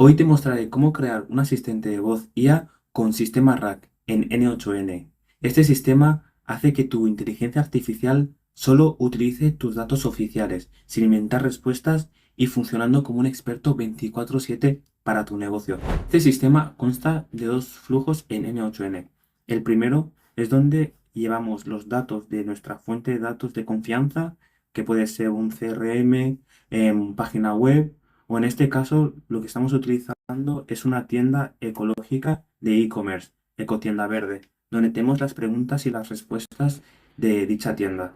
Hoy te mostraré cómo crear un asistente de voz IA con sistema RAG en N8N. Este sistema hace que tu inteligencia artificial solo utilice tus datos oficiales, sin inventar respuestas y funcionando como un experto 24/7 para tu negocio. Este sistema consta de dos flujos en N8N. El primero es donde llevamos los datos de nuestra fuente de datos de confianza, que puede ser un CRM, página web, o en este caso, lo que estamos utilizando es una tienda ecológica de e-commerce, Ecotienda Verde, donde tenemos las preguntas y las respuestas de dicha tienda.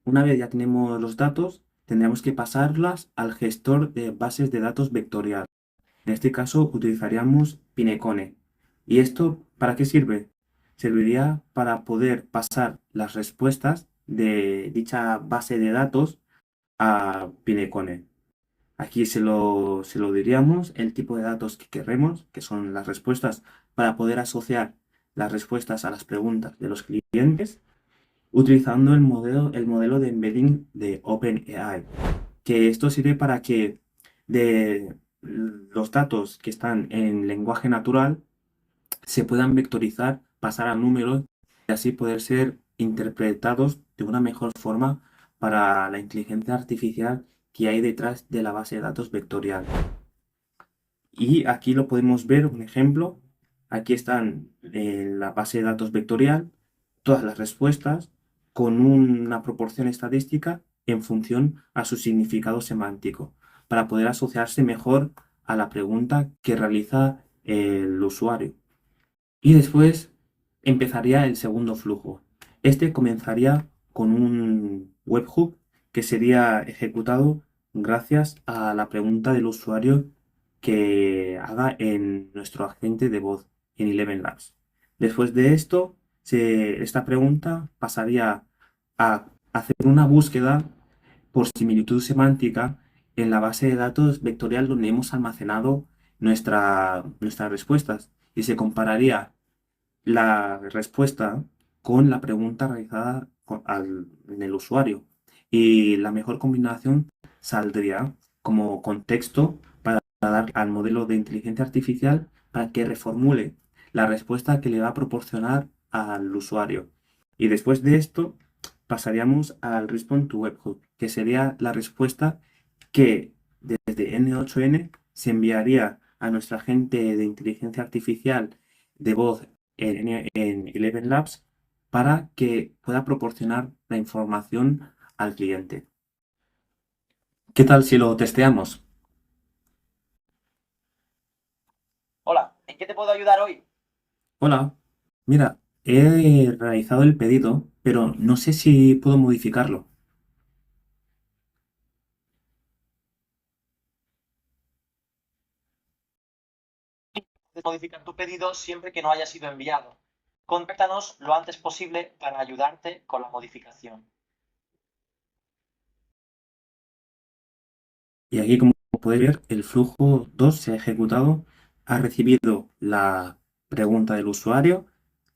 Una vez ya tenemos los datos, tendremos que pasarlas al gestor de bases de datos vectorial. En este caso utilizaríamos Pinecone. ¿Y esto para qué sirve? Serviría para poder pasar las respuestas de dicha base de datos a Pinecone. Aquí se lo diríamos el tipo de datos que queremos, que son las respuestas, para poder asociar las respuestas a las preguntas de los clientes, utilizando el modelo de embedding de OpenAI, que esto sirve para que de los datos que están en lenguaje natural se puedan vectorizar, pasar a números y así poder ser interpretados de una mejor forma para la inteligencia artificial que hay detrás de la base de datos vectorial. Y aquí lo podemos ver, un ejemplo. Aquí están en la base de datos vectorial todas las respuestas con una proporción estadística en función a su significado semántico, para poder asociarse mejor a la pregunta que realiza el usuario. Y después empezaría el segundo flujo. Este comenzaría con un webhook que sería ejecutado gracias a la pregunta del usuario que haga en nuestro agente de voz en Eleven Labs. Después de esto, esta pregunta pasaría a hacer una búsqueda por similitud semántica en la base de datos vectorial donde hemos almacenado nuestras respuestas y se compararía la respuesta con la pregunta realizada en el usuario. Y la mejor combinación saldría como contexto para dar al modelo de inteligencia artificial para que reformule la respuesta que le va a proporcionar al usuario. Y después de esto pasaríamos al Respond to Webhook, que sería la respuesta que desde N8N se enviaría a nuestra agente de inteligencia artificial de voz en Eleven Labs para que pueda proporcionar la información al cliente. ¿Qué tal si lo testeamos? Hola, ¿en qué te puedo ayudar hoy? Hola, mira, he realizado el pedido, pero no sé si puedo modificarlo. Puedes modificar tu pedido siempre que no haya sido enviado. Contáctanos lo antes posible para ayudarte con la modificación. Y aquí, como podéis ver, el flujo 2 se ha ejecutado, ha recibido la pregunta del usuario,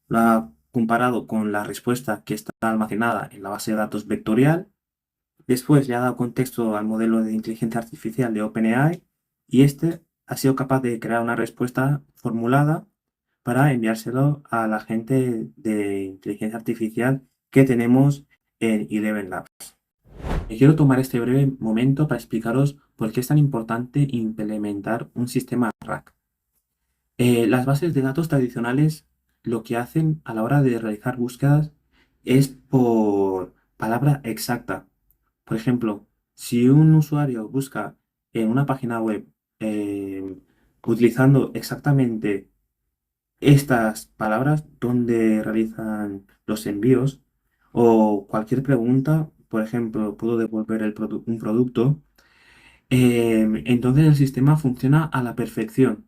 la ha comparado con la respuesta que está almacenada en la base de datos vectorial. Después le ha dado contexto al modelo de inteligencia artificial de OpenAI y este ha sido capaz de crear una respuesta formulada para enviárselo a la gente de inteligencia artificial que tenemos en Eleven Labs. Quiero tomar este breve momento para explicaros por qué es tan importante implementar un sistema RAG. Las bases de datos tradicionales lo que hacen a la hora de realizar búsquedas es por palabra exacta. Por ejemplo, si un usuario busca en una página web eh, utilizando exactamente estas palabras donde realizan los envíos o cualquier pregunta, por ejemplo, puedo devolver un producto, entonces el sistema funciona a la perfección,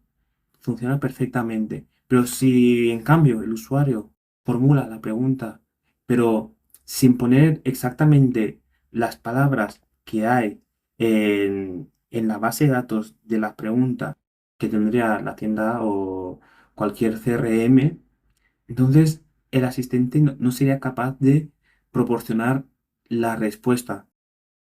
funciona perfectamente. Pero si en cambio el usuario formula la pregunta, pero sin poner exactamente las palabras que hay en la base de datos de la pregunta que tendría la tienda o cualquier CRM, entonces el asistente no sería capaz de proporcionar la respuesta,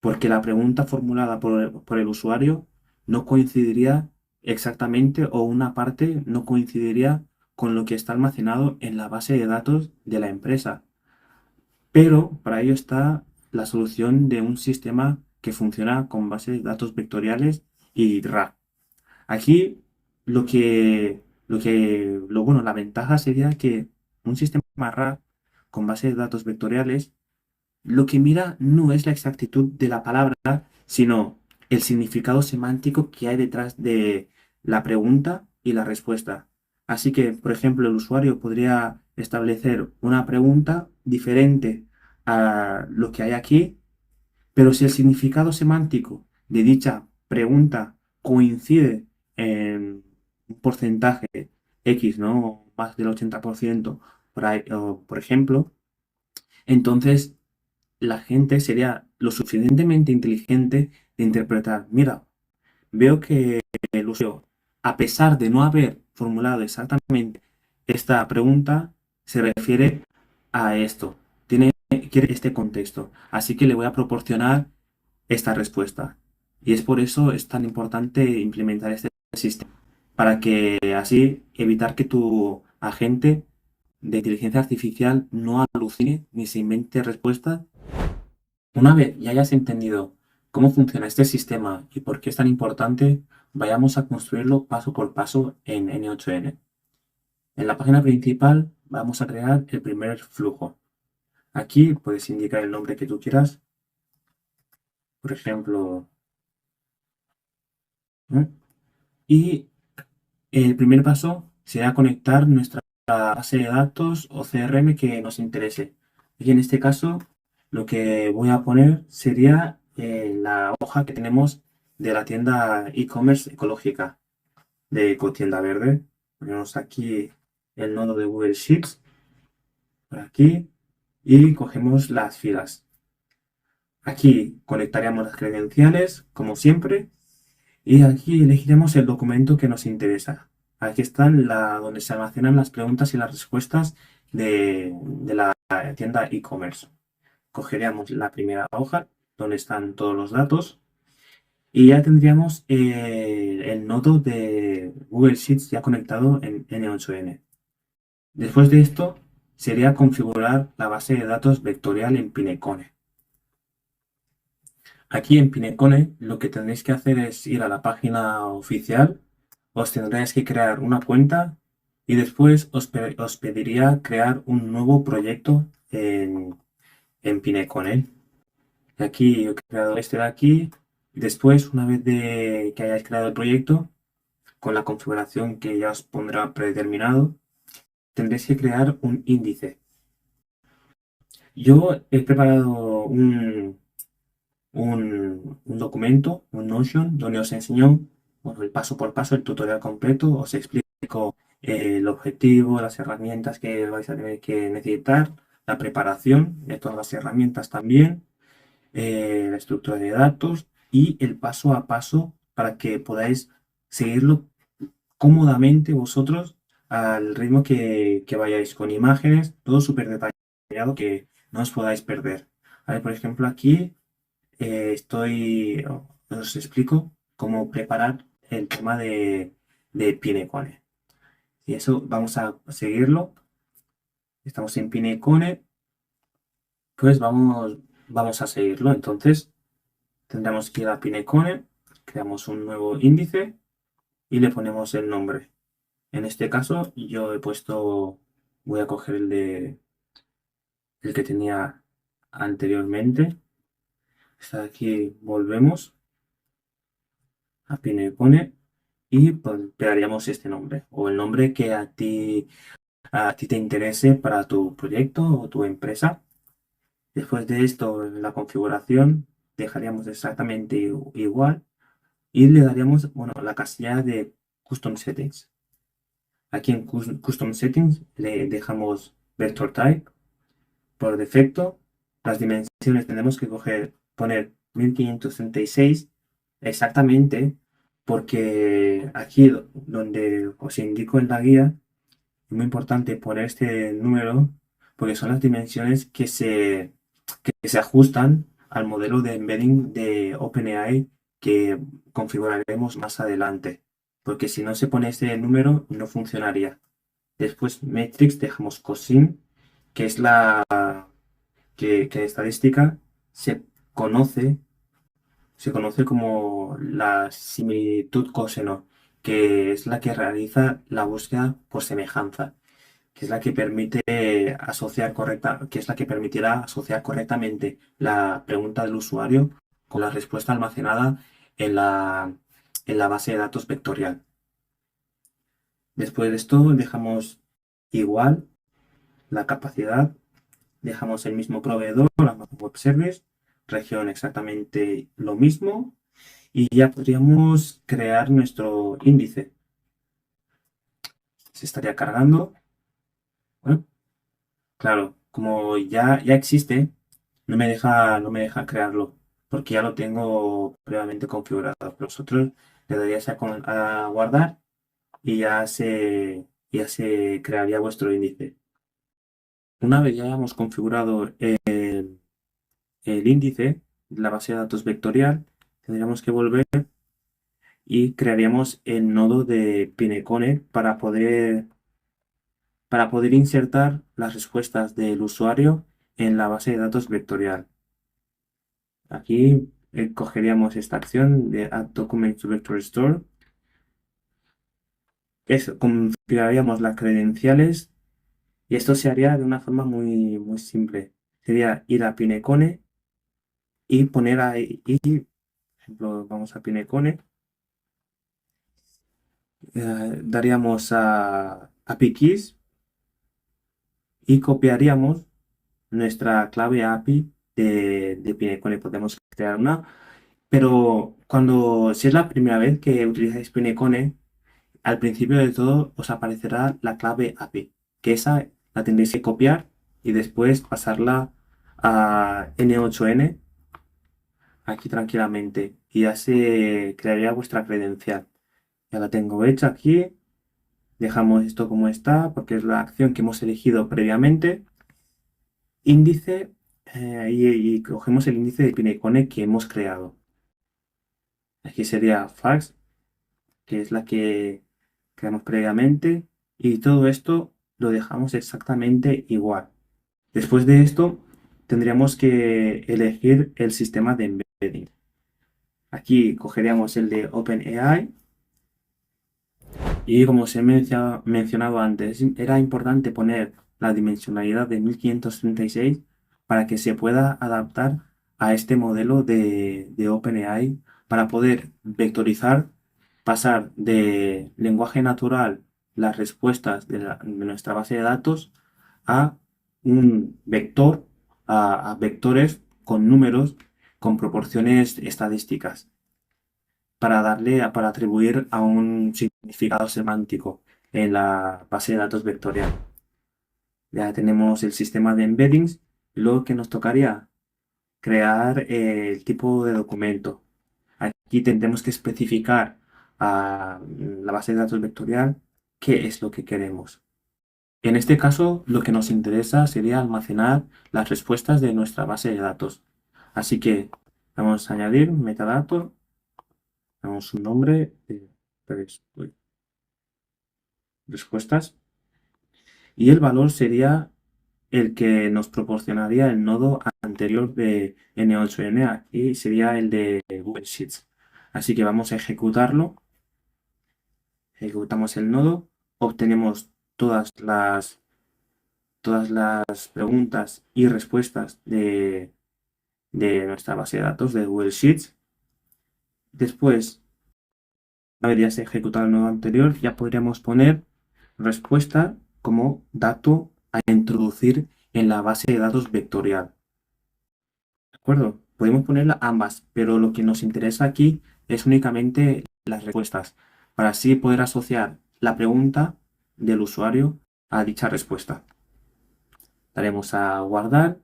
porque la pregunta formulada por el usuario no coincidiría exactamente o una parte no coincidiría con lo que está almacenado en la base de datos de la empresa. Pero para ello está la solución de un sistema que funciona con bases de datos vectoriales y RAG. Aquí bueno, la ventaja sería que un sistema RAG con bases de datos vectoriales lo que mira no es la exactitud de la palabra, sino el significado semántico que hay detrás de la pregunta y la respuesta. Así que, por ejemplo, el usuario podría establecer una pregunta diferente a lo que hay aquí, pero si el significado semántico de dicha pregunta coincide en un porcentaje X, ¿no? Más del 80%, por ejemplo, entonces la gente sería lo suficientemente inteligente de interpretar, mira, veo que el usuario, a pesar de no haber formulado exactamente esta pregunta, se refiere a esto, quiere este contexto, así que le voy a proporcionar esta respuesta. Y es por eso es tan importante implementar este sistema, para que así evitar que tu agente de inteligencia artificial no alucine ni se invente respuestas. Una vez ya hayas entendido cómo funciona este sistema y por qué es tan importante, vayamos a construirlo paso por paso en N8N. En la página principal vamos a crear el primer flujo. Aquí puedes indicar el nombre que tú quieras, por ejemplo, ¿eh? Y el primer paso será conectar nuestra base de datos o CRM que nos interese. Y en este caso, lo que voy a poner sería la hoja que tenemos de la tienda e-commerce ecológica de Ecotienda Verde. Ponemos aquí el nodo de Google Sheets, por aquí, y cogemos las filas. Aquí conectaríamos las credenciales, como siempre, y aquí elegiremos el documento que nos interesa. Aquí están donde se almacenan las preguntas y las respuestas de la tienda e-commerce. Cogeríamos la primera hoja donde están todos los datos y ya tendríamos el nodo de Google Sheets ya conectado en N8N. Después de esto sería configurar la base de datos vectorial en Pinecone. Aquí en Pinecone lo que tendréis que hacer es ir a la página oficial, os tendréis que crear una cuenta y después os pediría crear un nuevo proyecto en Pinecone. Y aquí yo he creado este de aquí. Después, una vez que hayáis creado el proyecto, con la configuración que ya os pondrá predeterminado, tendréis que crear un índice. Yo he preparado un documento, un Notion, donde os enseño bueno, el paso por paso, el tutorial completo, os explico el objetivo, las herramientas que vais a tener que necesitar, la preparación de todas las herramientas también, la estructura de datos y el paso a paso para que podáis seguirlo cómodamente vosotros al ritmo que vayáis, con imágenes, todo súper detallado que no os podáis perder. A ver, por ejemplo, aquí os explico cómo preparar el tema de Pinecone. Y eso vamos a seguirlo. Estamos en Pinecone, pues vamos a seguirlo. Entonces tendremos que ir a Pinecone, creamos un nuevo índice y le ponemos el nombre. En este caso yo voy a coger el que tenía anteriormente. Está aquí, volvemos a Pinecone y pues, pegaríamos este nombre o el nombre que a ti te interese para tu proyecto o tu empresa. Después de esto, en la configuración dejaríamos exactamente igual y le daríamos, bueno, la casilla de Custom Settings. Aquí en Custom Settings le dejamos Vector Type. Por defecto, las dimensiones tenemos que poner 1536 exactamente porque aquí donde os indico en la guía es muy importante poner este número porque son las dimensiones que se ajustan al modelo de embedding de OpenAI que configuraremos más adelante. porque si no se pone ese número no funcionaría. Después matrix dejamos cosine, que es la que estadística se conoce, se conoce como la similitud coseno, que es la que realiza la búsqueda por semejanza, que es la que permite asociar que es la que permitirá asociar correctamente la pregunta del usuario con la respuesta almacenada en la base de datos vectorial. Después de esto dejamos igual la capacidad, dejamos el mismo proveedor, Amazon Web Service, región exactamente lo mismo y ya podríamos crear nuestro índice. Se estaría cargando. Bueno, claro, como ya existe, no me deja crearlo porque ya lo tengo previamente configurado. Vosotros le daríais a guardar y ya se crearía vuestro índice. Una vez ya hayamos configurado el índice, la base de datos vectorial, tendríamos que volver y crearíamos el nodo de Pinecone para poder insertar las respuestas del usuario en la base de datos vectorial. Aquí cogeríamos esta acción de Add Document to Vector Store. Configuraríamos las credenciales y esto se haría de una forma muy, muy simple. Sería ir a Pinecone y poner ahí, por ejemplo, vamos a Pinecone, daríamos a API Keys y copiaríamos nuestra clave API de Pinecone. Podemos crear una, pero si es la primera vez que utilizáis Pinecone, al principio de todo os aparecerá la clave API, que esa la tendréis que copiar y después pasarla a N8N aquí tranquilamente y ya se crearía vuestra credencial. Ya la tengo hecha aquí. Dejamos esto como está porque es la acción que hemos elegido previamente. Índice y cogemos el índice de Pinecone que hemos creado. Aquí sería fax, que es la que creamos previamente. Y todo esto lo dejamos exactamente igual. Después de esto, tendríamos que elegir el sistema de embedding. Aquí cogeríamos el de OpenAI. Y como os he mencionado antes, era importante poner la dimensionalidad de 1536 para que se pueda adaptar a este modelo de OpenAI para poder vectorizar, pasar de lenguaje natural las respuestas de nuestra base de datos a un vector, a vectores con números, con proporciones estadísticas para atribuir a un significado semántico en la base de datos vectorial. Ya tenemos el sistema de embeddings y luego que nos tocaría crear el tipo de documento. Aquí tendremos que especificar a la base de datos vectorial qué es lo que queremos. En este caso, lo que nos interesa sería almacenar las respuestas de nuestra base de datos. Así que vamos a añadir metadatos. Damos un nombre, respuestas, y el valor sería el que nos proporcionaría el nodo anterior de N8N, aquí sería el de Google Sheets. Así que vamos a ejecutarlo, ejecutamos el nodo, obtenemos todas las preguntas y respuestas de nuestra base de datos de Google Sheets. Después, una vez ya se ha ejecutado el nodo anterior, ya podríamos poner respuesta como dato a introducir en la base de datos vectorial. ¿De acuerdo? Podemos ponerla ambas, pero lo que nos interesa aquí es únicamente las respuestas, para así poder asociar la pregunta del usuario a dicha respuesta. Daremos a guardar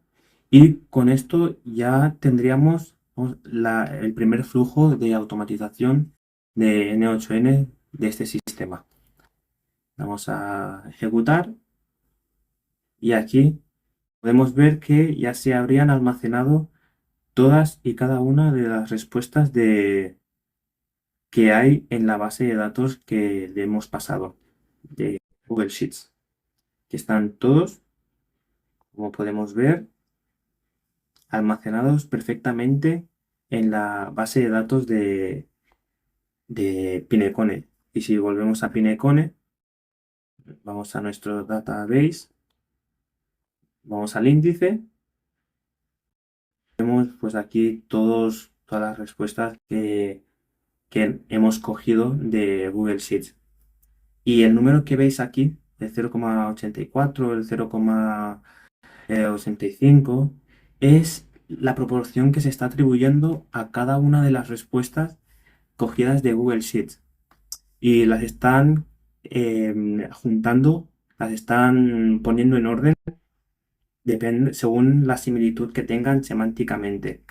y con esto ya tendríamos el primer flujo de automatización de N8N de este sistema. Vamos a ejecutar y aquí podemos ver que ya se habrían almacenado todas y cada una de las respuestas que hay en la base de datos que le hemos pasado de Google Sheets, que están todos, como podemos ver, almacenados perfectamente en la base de datos de Pinecone. Y si volvemos a Pinecone, vamos a nuestro database, vamos al índice, vemos pues aquí todas las respuestas que hemos cogido de Google Sheets. Y el número que veis aquí, el 0,84, el 0,85, es la proporción que se está atribuyendo a cada una de las respuestas cogidas de Google Sheets. Y las están juntando, las están poniendo en orden según la similitud que tengan semánticamente.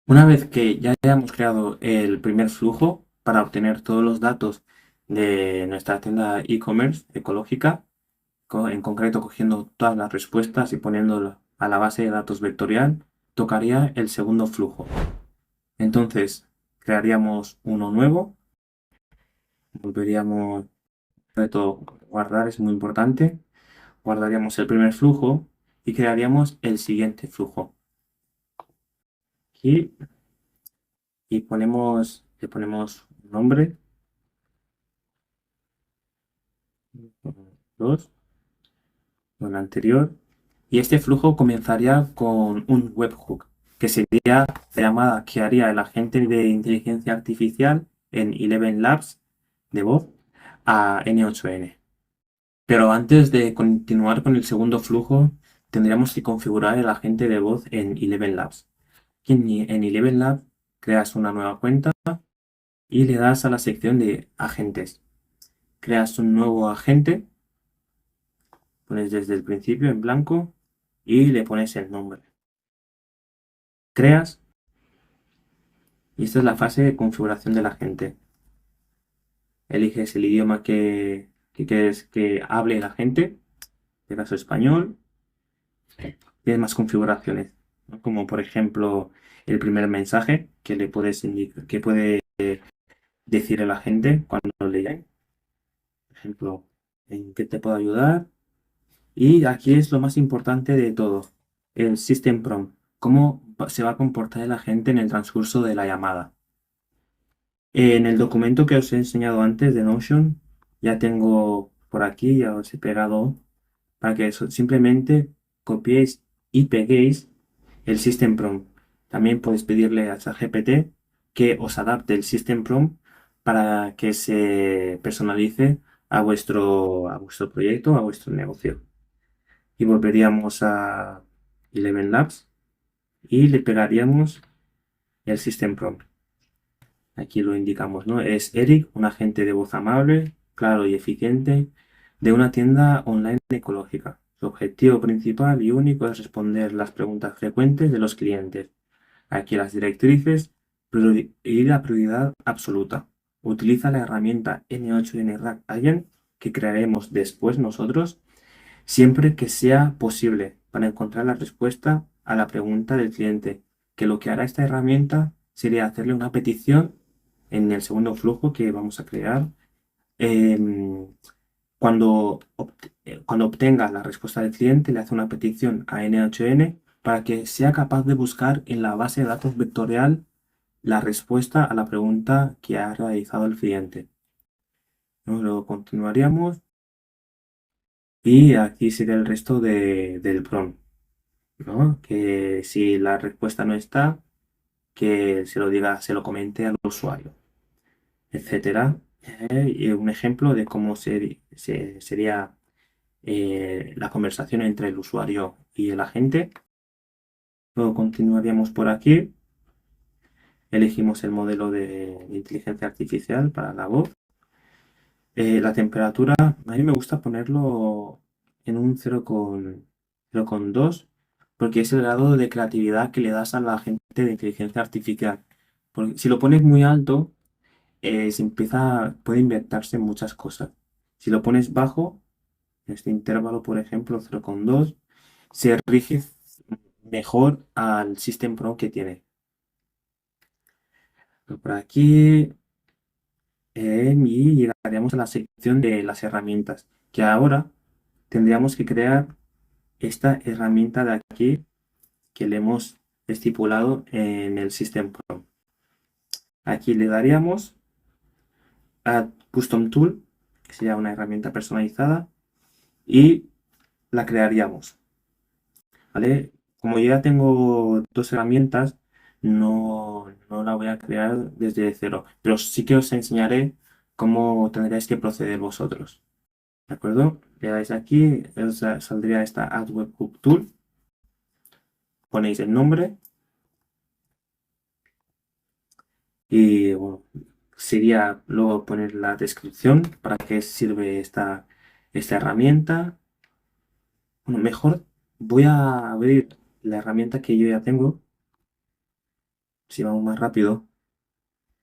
Una vez que ya hayamos creado el primer flujo para obtener todos los datos de nuestra tienda e-commerce ecológica, en concreto cogiendo todas las respuestas y poniéndolo a la base de datos vectorial, tocaría el segundo flujo. Entonces, crearíamos uno nuevo, volveríamos, reto guardar es muy importante, guardaríamos el primer flujo y crearíamos el siguiente flujo. Aquí y le ponemos un nombre, 2, con el anterior, y este flujo comenzaría con un webhook, que sería la llamada que haría el agente de inteligencia artificial en Eleven Labs de voz a N8N. Pero antes de continuar con el segundo flujo, tendríamos que configurar el agente de voz en Eleven Labs. En Eleven Labs creas una nueva cuenta y le das a la sección de agentes. Creas un nuevo agente, pones desde el principio en blanco y le pones el nombre. Creas y esta es la fase de configuración del agente. Eliges el idioma que quieres que hable el agente, en este caso español. Tienes más configuraciones, ¿no? Como por ejemplo el primer mensaje que le puedes indicar, que puede decir el agente cuando le llame. Por ejemplo, ¿en qué te puedo ayudar? Y aquí es lo más importante de todo, el System Prompt. Cómo se va a comportar el agente en el transcurso de la llamada. En el documento que os he enseñado antes de Notion, ya tengo por aquí, ya os he pegado, para que simplemente copiéis y peguéis el System Prompt. También podéis pedirle a ChatGPT que os adapte el System Prompt para que se personalice a vuestro proyecto, a vuestro negocio. Y volveríamos a Eleven Labs y le pegaríamos el System Prompt. Aquí lo indicamos, ¿no? Es Eric, un agente de voz amable, claro y eficiente de una tienda online ecológica. Su objetivo principal y único es responder las preguntas frecuentes de los clientes. Aquí las directrices y la prioridad absoluta. Utiliza la herramienta N8N Rack Agent que crearemos después nosotros siempre que sea posible para encontrar la respuesta a la pregunta del cliente, que lo que hará esta herramienta sería hacerle una petición en el segundo flujo que vamos a crear. em, cuando obtenga la respuesta del cliente, le hace una petición a N8N para que sea capaz de buscar en la base de datos vectorial la respuesta a la pregunta que ha realizado el cliente. Luego continuaríamos y aquí sería el resto del prompt, ¿no? Que si la respuesta no está, que se lo diga, se lo comente al usuario, etcétera. Y un ejemplo de cómo sería la conversación entre el usuario y el agente. Luego continuaríamos por aquí. Elegimos el modelo de inteligencia artificial para la voz. La temperatura, a mí me gusta ponerlo en un 0,2 porque es el grado de creatividad que le das a la gente de inteligencia artificial. Porque si lo pones muy alto, puede inventarse muchas cosas. Si lo pones bajo, en este intervalo, por ejemplo, 0,2, se rige mejor al System Pro que tiene. Por aquí y llegaríamos a la sección de las herramientas, que ahora tendríamos que crear esta herramienta de aquí que le hemos estipulado en el System Pro. Aquí le daríamos Add Custom Tool, que sería una herramienta personalizada, y la crearíamos. ¿Vale? Como yo ya tengo dos herramientas, no la voy a crear desde cero, pero sí que os enseñaré cómo tendréis que proceder vosotros. ¿De acuerdo? Le dais aquí, os saldría esta Add Webhook Tool, ponéis el nombre y bueno, sería luego poner la descripción para qué sirve esta herramienta. Bueno, mejor voy a abrir la herramienta que yo ya tengo, si vamos más rápido,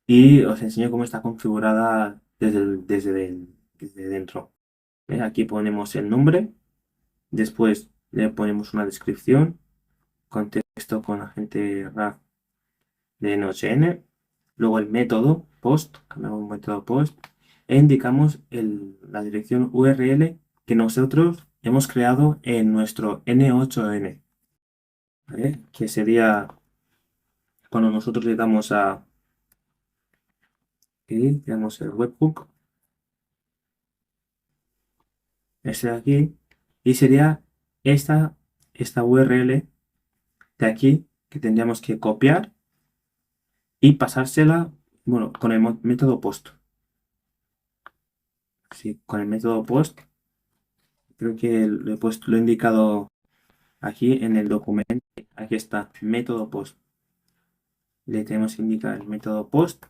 y os enseño cómo está configurada desde dentro. Aquí ponemos el nombre, después le ponemos una descripción, contexto con agente RAG de N8N, luego el método post, cambiamos un método post, e indicamos la dirección URL que nosotros hemos creado en nuestro N8N, ¿vale? Que sería cuando nosotros le damos aquí, tenemos el webhook, este de aquí, y sería esta URL de aquí que tendríamos que copiar y pasársela, bueno, con el método post. Sí, con el método post, creo que lo he indicado aquí en el documento. Aquí está, método post. Le tenemos que indicar el método post.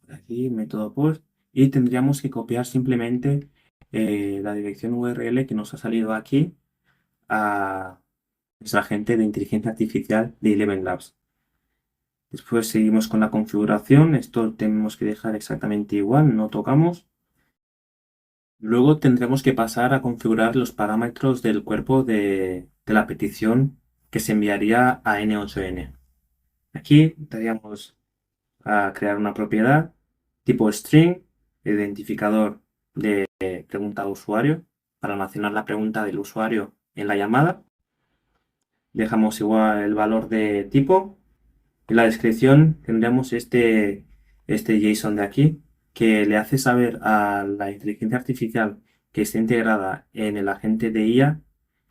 Aquí, método post. Y tendríamos que copiar simplemente la dirección URL que nos ha salido aquí a nuestra agente de inteligencia artificial de Eleven Labs. Después seguimos con la configuración. Esto tenemos que dejar exactamente igual, no tocamos. Luego tendremos que pasar a configurar los parámetros del cuerpo de la petición que se enviaría a N8N. Aquí daríamos a crear una propiedad tipo string, identificador de pregunta de usuario, para almacenar la pregunta del usuario en la llamada. Dejamos igual el valor de tipo. En la descripción tendremos este JSON de aquí, que le hace saber a la inteligencia artificial que está integrada en el agente de IA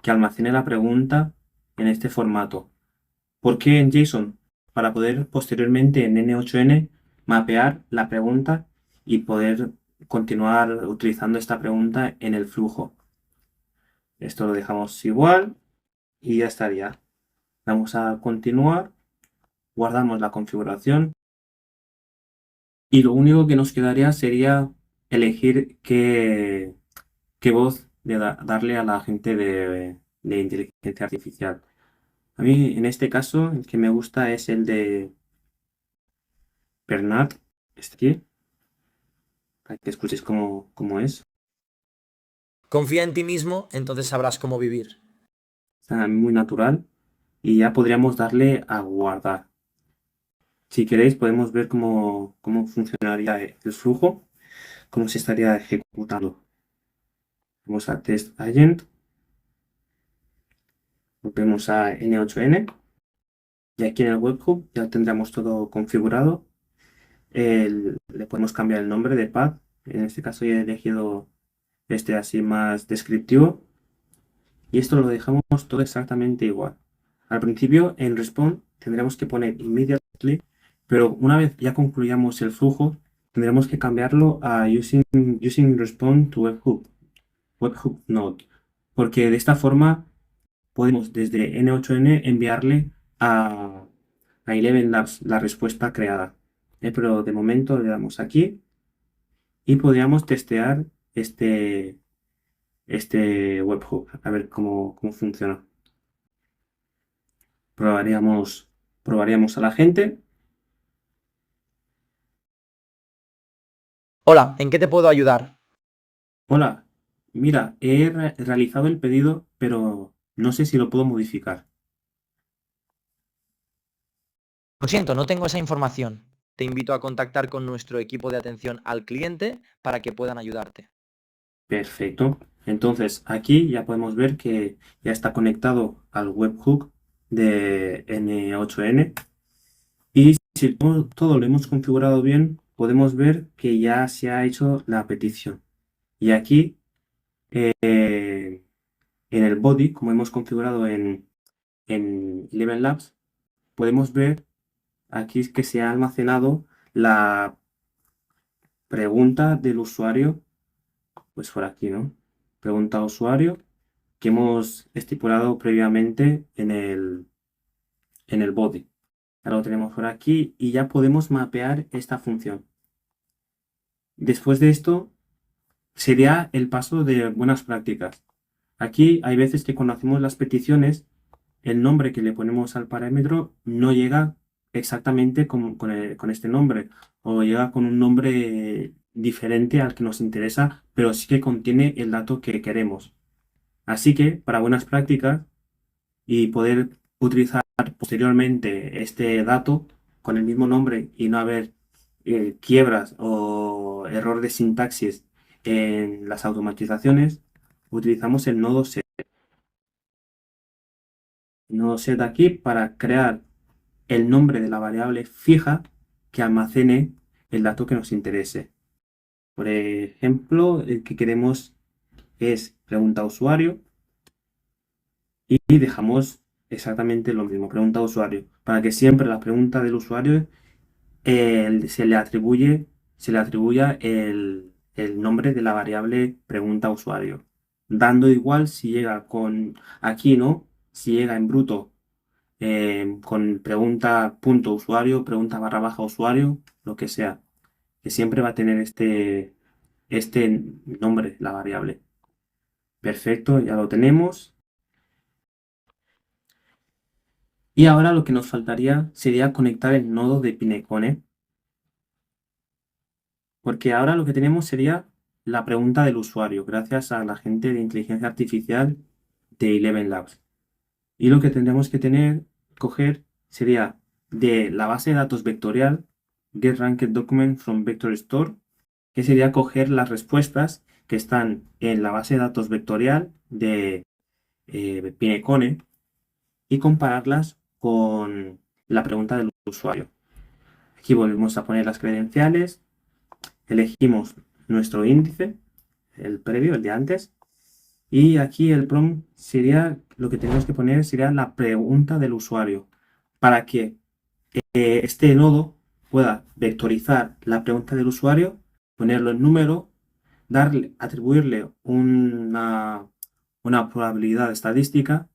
que almacene la pregunta en este formato. ¿Por qué en JSON? Para poder posteriormente en N8N mapear la pregunta y poder continuar utilizando esta pregunta en el flujo. Esto lo dejamos igual y ya estaría. Vamos a continuar, guardamos la configuración. Y lo único que nos quedaría sería elegir qué voz darle a la gente de inteligencia artificial. A mí, en este caso, el que me gusta es el de Bernard, este aquí, para que escuches cómo es. Confía en ti mismo, entonces sabrás cómo vivir. Está muy natural y ya podríamos darle a guardar. Si queréis, podemos ver cómo funcionaría el flujo, cómo se estaría ejecutando. Vamos a Test Agent. Volvemos a N8N y aquí en el webhook ya tendremos todo configurado. Le podemos cambiar el nombre de path. En este caso ya he elegido este así más descriptivo y esto lo dejamos todo exactamente igual. Al principio en response tendremos que poner immediately, pero una vez ya concluyamos el flujo tendremos que cambiarlo a using response to webhook node, porque de esta forma podemos desde N8N enviarle a Eleven Labs la respuesta creada. Pero de momento le damos aquí y podríamos testear este webhook, a ver cómo funciona. Probaríamos a la gente. Hola, ¿en qué te puedo ayudar? Hola, mira, he realizado el pedido, pero no sé si lo puedo modificar. Lo siento, no tengo esa información. te invito a contactar con nuestro equipo de atención al cliente para que puedan ayudarte. Perfecto. Entonces, aquí ya podemos ver que ya está conectado al webhook de N8N. Y si todo lo hemos configurado bien, podemos ver que ya se ha hecho la petición. Y aquí, en el body, como hemos configurado en Eleven Labs, podemos ver aquí que se ha almacenado la pregunta del usuario, pues por aquí, ¿no? Pregunta a usuario que hemos estipulado previamente en el body. Ya lo tenemos por aquí y ya podemos mapear esta función. Después de esto, sería el paso de buenas prácticas. Aquí hay veces que cuando hacemos las peticiones, el nombre que le ponemos al parámetro no llega exactamente con este nombre o llega con un nombre diferente al que nos interesa, pero sí que contiene el dato que queremos. Así que, para buenas prácticas y poder utilizar posteriormente este dato con el mismo nombre y no haber quiebras o error de sintaxis en las automatizaciones, utilizamos el nodo set. El nodo set aquí para crear el nombre de la variable fija que almacene el dato que nos interese. Por ejemplo, el que queremos es pregunta usuario y dejamos exactamente lo mismo, pregunta usuario, para que siempre la pregunta del usuario se le atribuya el nombre de la variable pregunta usuario, dando igual si llega con aquí, ¿no? Si llega en bruto con pregunta punto usuario, pregunta barra baja usuario, lo que sea, que siempre va a tener este nombre, la variable. Perfecto, ya lo tenemos. Y ahora lo que nos faltaría sería conectar el nodo de Pinecone. Porque ahora lo que tenemos sería la pregunta del usuario, gracias a la gente de inteligencia artificial de Eleven Labs. Y lo que tendríamos que coger sería de la base de datos vectorial, Get Ranked Document from Vector Store, que sería coger las respuestas que están en la base de datos vectorial de Pinecone y compararlas con la pregunta del usuario. Aquí volvemos a poner las credenciales, elegimos nuestro índice, el previo, el de antes, y aquí el prompt sería, lo que tenemos que poner sería la pregunta del usuario, para que este nodo pueda vectorizar la pregunta del usuario, ponerlo en número, atribuirle una probabilidad estadística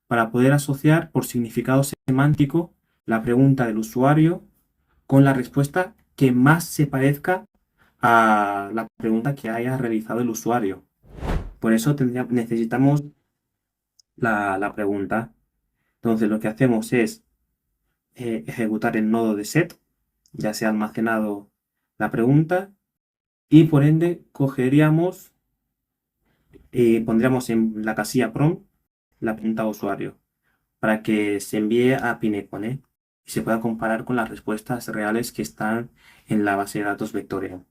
para poder asociar por significado semántico la pregunta del usuario con la respuesta que más se parezca a la pregunta que haya realizado el usuario. Por eso necesitamos la pregunta. Entonces lo que hacemos es ejecutar el nodo de set, ya se ha almacenado la pregunta, y por ende cogeríamos y pondríamos en la casilla prompt la pregunta usuario para que se envíe a Pinecone y se pueda comparar con las respuestas reales que están en la base de datos vectorial.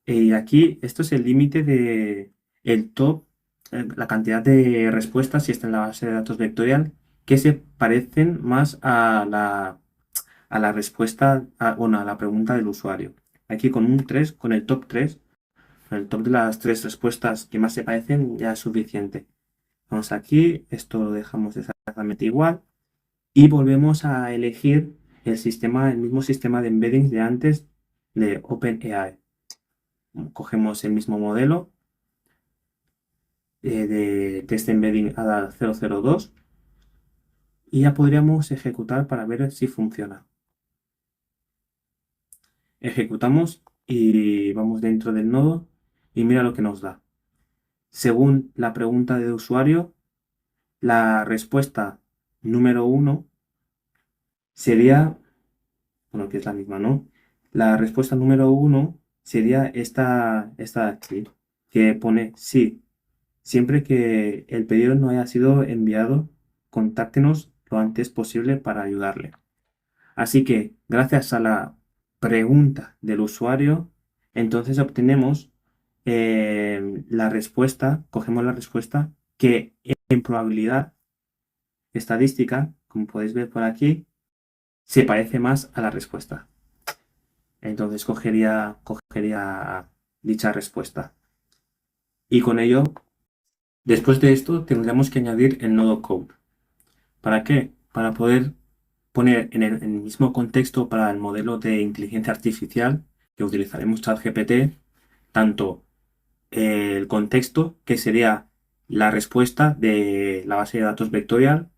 Y aquí, esto es el límite de el top, la cantidad de respuestas si está en la base de datos vectorial que se parecen más a la respuesta, bueno, a la pregunta del usuario. Aquí con un 3, con el top 3, con el top de las 3 respuestas que más se parecen, ya es suficiente. Vamos aquí, esto lo dejamos exactamente igual y volvemos a elegir el mismo sistema de embeddings de antes de OpenAI. Cogemos el mismo modelo de test embedding ADA 002 y ya podríamos ejecutar para ver si funciona. Ejecutamos y vamos dentro del nodo y mira lo que nos da. Según la pregunta de usuario, la respuesta número 1 sería, bueno, que es la misma, ¿no? La respuesta número 1 sería esta de aquí, que pone sí. Siempre que el pedido no haya sido enviado, contáctenos lo antes posible para ayudarle. Así que, gracias a la pregunta del usuario, entonces obtenemos la respuesta, cogemos la respuesta que en probabilidad estadística, como podéis ver por aquí, se parece más a la respuesta. Entonces cogería dicha respuesta. Y con ello, después de esto, tendríamos que añadir el nodo code. ¿Para qué? Para poder poner en el mismo contexto para el modelo de inteligencia artificial que utilizaremos ChatGPT, tanto el contexto, que sería la respuesta de la base de datos vectorial,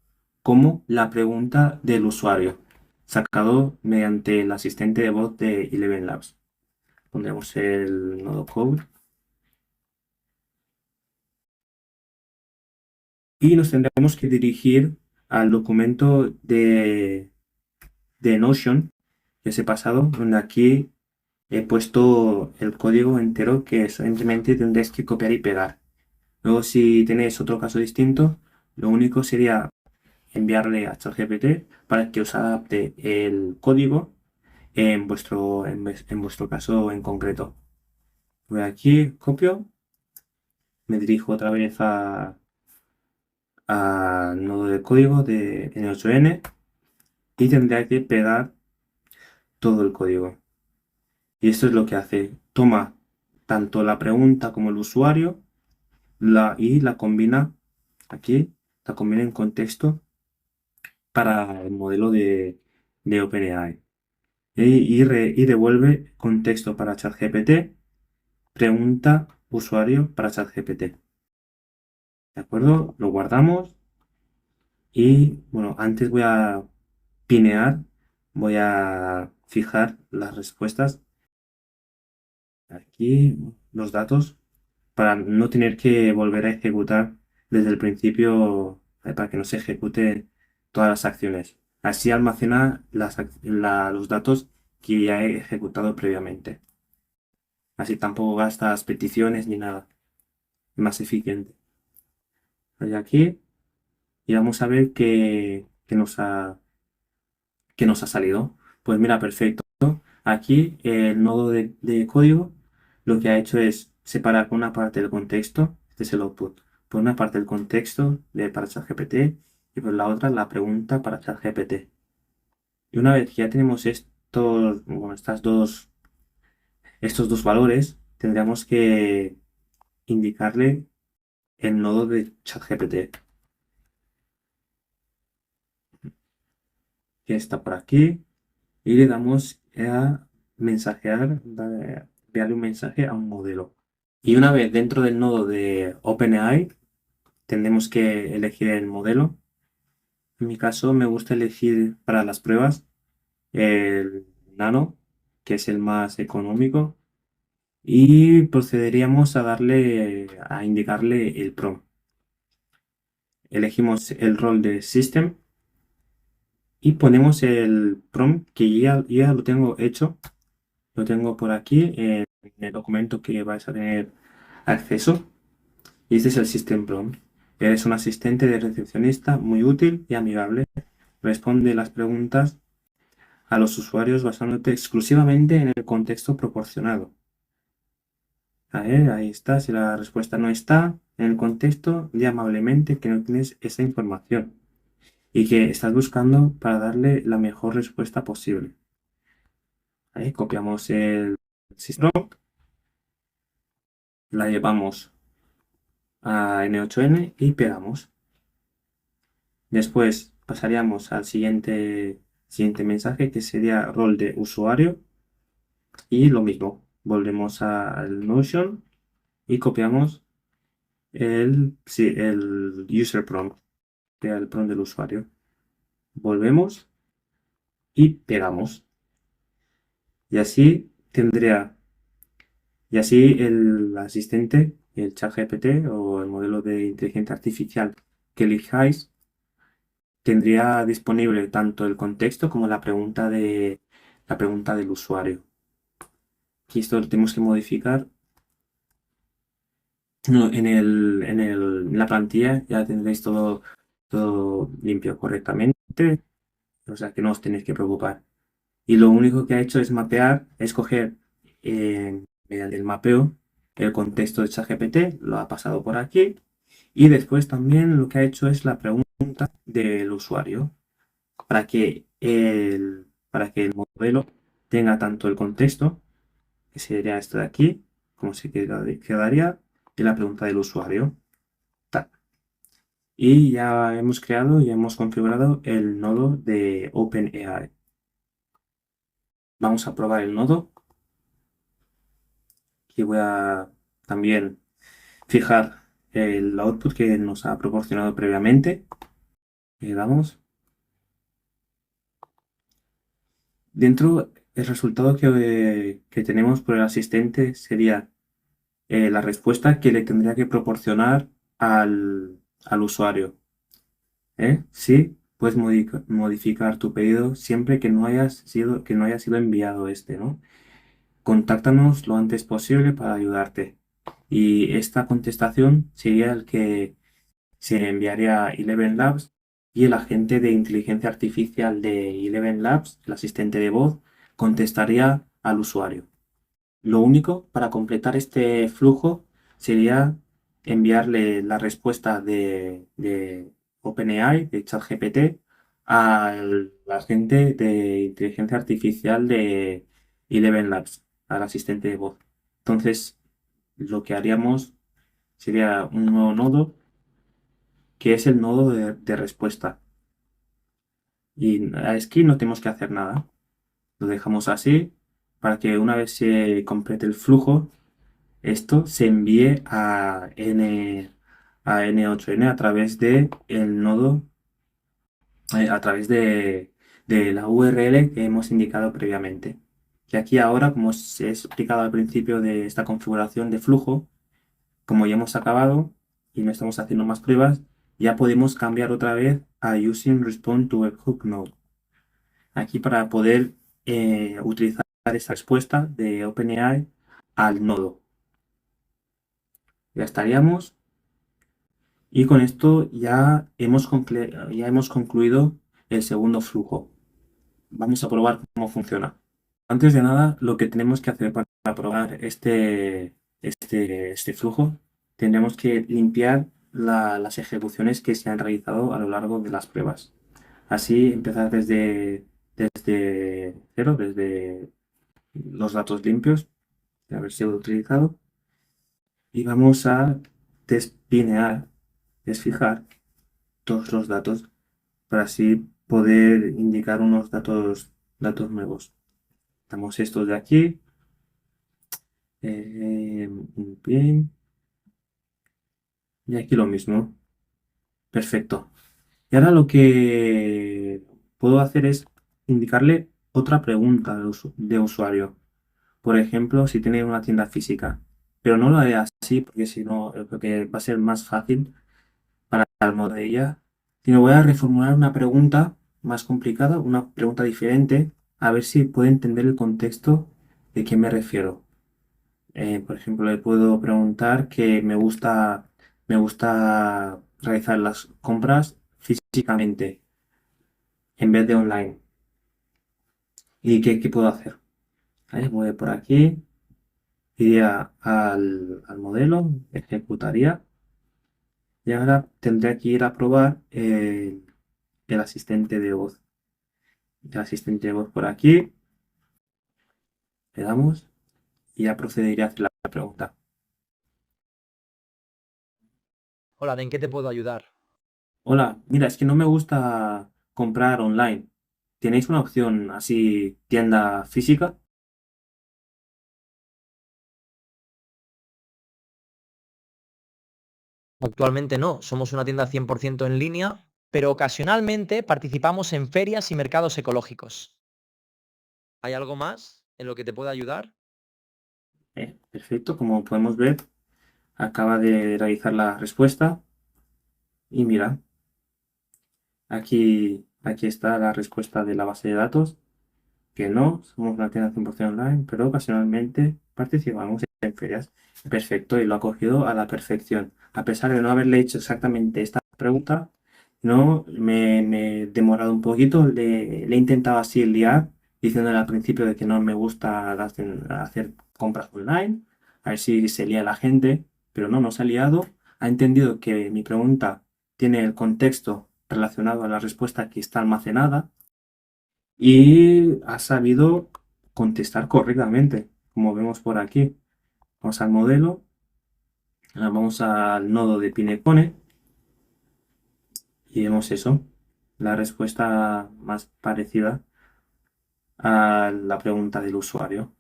como la pregunta del usuario, sacado mediante el asistente de voz de Eleven Labs. Pondremos el nodo code y nos tendremos que dirigir al documento de Notion que os he pasado, donde aquí he puesto el código entero que simplemente tendréis que copiar y pegar. Luego, si tenéis otro caso distinto, lo único sería enviarle a ChatGPT para que os adapte el código en vuestro caso en concreto. Voy aquí, copio, me dirijo otra vez al nodo de código de N8N y tendré que pegar todo el código. Y esto es lo que hace. Toma tanto la pregunta como el usuario y la combina aquí, la combina en contexto para el modelo de OpenAI. Y devuelve contexto para ChatGPT, pregunta usuario para ChatGPT. ¿De acuerdo? Lo guardamos y bueno, antes voy a pinear, voy a fijar las respuestas aquí, los datos, para no tener que volver a ejecutar desde el principio, para que no se ejecute todas las acciones. Así almacena los datos que ya he ejecutado previamente. Así tampoco gastas peticiones ni nada. Más eficiente. Voy aquí y vamos a ver qué nos ha salido. Pues mira, perfecto. Aquí el nodo de código lo que ha hecho es separar por una parte el contexto, este es el output, por una parte el contexto para ChatGPT y por la otra la pregunta para ChatGPT. Y una vez que ya tenemos estos dos valores, tendríamos que indicarle el nodo de ChatGPT, que está por aquí, y le damos a mensajear, enviarle un mensaje a un modelo. Y una vez dentro del nodo de OpenAI, tendremos que elegir el modelo. En mi caso me gusta elegir para las pruebas el Nano, que es el más económico, y procederíamos a indicarle el prompt. Elegimos el rol de System y ponemos el prompt que ya lo tengo hecho. Lo tengo por aquí en el documento que vais a tener acceso. Y este es el System Prompt. Eres un asistente de recepcionista muy útil y amigable. Responde las preguntas a los usuarios basándote exclusivamente en el contexto proporcionado. A ver, ahí está. Si la respuesta no está en el contexto, di amablemente que no tienes esa información y que estás buscando para darle la mejor respuesta posible. Ahí copiamos el System Prompt, la llevamos a N8N y pegamos. Después pasaríamos al siguiente mensaje, que sería rol de usuario, y lo mismo, volvemos al Notion y copiamos el user prompt, el prompt del usuario. Volvemos y pegamos. Y así el asistente, el ChatGPT o el modelo de inteligencia artificial que elijáis, tendría disponible tanto el contexto como la pregunta del usuario. Aquí esto lo tenemos que modificar. No, en la plantilla ya tendréis todo limpio correctamente, o sea que no os tenéis que preocupar. Y lo único que ha hecho es mapear, es coger mediante el mapeo el contexto de ChatGPT, lo ha pasado por aquí y después también lo que ha hecho es la pregunta del usuario para que el modelo tenga tanto el contexto, que sería esto de aquí, como se quedaría, y la pregunta del usuario. Ta. Y ya hemos creado y hemos configurado el nodo de OpenAI. Vamos a probar el nodo. Aquí voy a también fijar el output que nos ha proporcionado previamente. Le damos. Dentro, el resultado que tenemos por el asistente sería la respuesta que le tendría que proporcionar al usuario. Sí, puedes modificar tu pedido siempre que no haya sido enviado este, ¿no? Contáctanos lo antes posible para ayudarte. Y esta contestación sería el que se enviaría a Eleven Labs y el agente de inteligencia artificial de Eleven Labs, el asistente de voz, contestaría al usuario. Lo único para completar este flujo sería enviarle la respuesta de OpenAI, de ChatGPT, al agente de inteligencia artificial de Eleven Labs, al asistente de voz. Entonces, lo que haríamos sería un nuevo nodo que es el nodo de respuesta. Y aquí no tenemos que hacer nada. Lo dejamos así para que una vez se complete el flujo, esto se envíe a N8N a través de el nodo, a través de la URL que hemos indicado previamente. Y aquí ahora, como os he explicado al principio de esta configuración de flujo, como ya hemos acabado y no estamos haciendo más pruebas, ya podemos cambiar otra vez a Using Response to Webhook Node. Aquí para poder utilizar esta respuesta de OpenAI al nodo. Ya estaríamos. Y con esto ya hemos concluido el segundo flujo. Vamos a probar cómo funciona. Antes de nada, lo que tenemos que hacer para probar este flujo, tendremos que limpiar las ejecuciones que se han realizado a lo largo de las pruebas. Así, empezar desde cero, desde los datos limpios de haber sido utilizado. Y vamos a despinear, desfijar todos los datos para así poder indicar unos datos nuevos. Damos estos de aquí. Bien. Y aquí lo mismo. Perfecto. Y ahora lo que puedo hacer es indicarle otra pregunta de usuario. Por ejemplo, si tiene una tienda física. Pero no lo haré así porque si no, creo que va a ser más fácil para el modo de ella, sino voy a reformular una pregunta más complicada, una pregunta diferente, a ver si puede entender el contexto de qué me refiero. Por ejemplo, le puedo preguntar que me gusta realizar las compras físicamente en vez de online. ¿Y qué puedo hacer? Vale, voy por aquí, iría al modelo, ejecutaría y ahora tendría que ir a probar el asistente de voz. El asistente de voz por aquí, le damos y ya procedería a hacer la pregunta. Hola, ¿en qué te puedo ayudar? Hola, mira, es que no me gusta comprar online. ¿Tenéis una opción así, tienda física? Actualmente no, somos una tienda 100% en línea, pero ocasionalmente participamos en ferias y mercados ecológicos. ¿Hay algo más en lo que te pueda ayudar? Perfecto, como podemos ver, acaba de realizar la respuesta y mira, aquí está la respuesta de la base de datos, que no, somos una tienda 100% online, pero ocasionalmente participamos en ferias. Perfecto, y lo ha cogido a la perfección. A pesar de no haberle hecho exactamente esta pregunta, no me he demorado un poquito, le he intentado así liar diciéndole al principio de que no me gusta hacer compras online, a ver si se lía la gente, pero no se ha liado. Ha entendido que mi pregunta tiene el contexto relacionado a la respuesta que está almacenada y ha sabido contestar correctamente, como vemos por aquí. Vamos al modelo, vamos al nodo de Pinecone y vemos eso, la respuesta más parecida a la pregunta del usuario.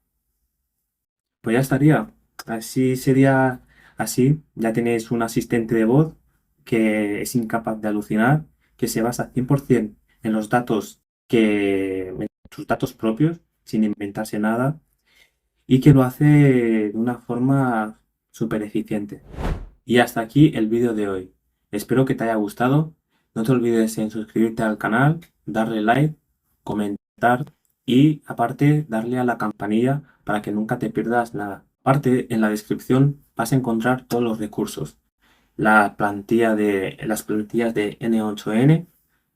Pues ya estaría. Así sería así. Ya tenéis un asistente de voz que es incapaz de alucinar, que se basa 100% en los datos sus datos propios, sin inventarse nada, y que lo hace de una forma súper eficiente. Y hasta aquí el vídeo de hoy. Espero que te haya gustado. No te olvides en suscribirte al canal, darle like, comentar y aparte darle a la campanilla para que nunca te pierdas nada. Aparte, en la descripción vas a encontrar todos los recursos. Las plantillas de N8N.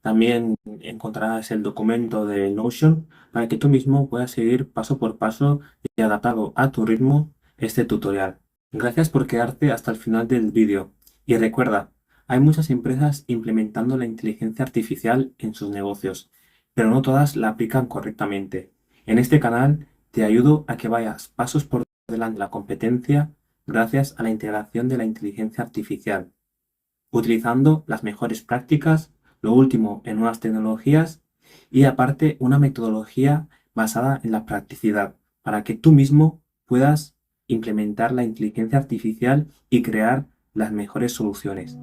También encontrarás el documento de Notion para que tú mismo puedas seguir paso por paso y adaptado a tu ritmo este tutorial. Gracias por quedarte hasta el final del vídeo. Y recuerda, hay muchas empresas implementando la inteligencia artificial en sus negocios, pero no todas la aplican correctamente. En este canal te ayudo a que vayas pasos por delante de la competencia gracias a la integración de la inteligencia artificial, utilizando las mejores prácticas, lo último en nuevas tecnologías y aparte una metodología basada en la practicidad para que tú mismo puedas implementar la inteligencia artificial y crear las mejores soluciones.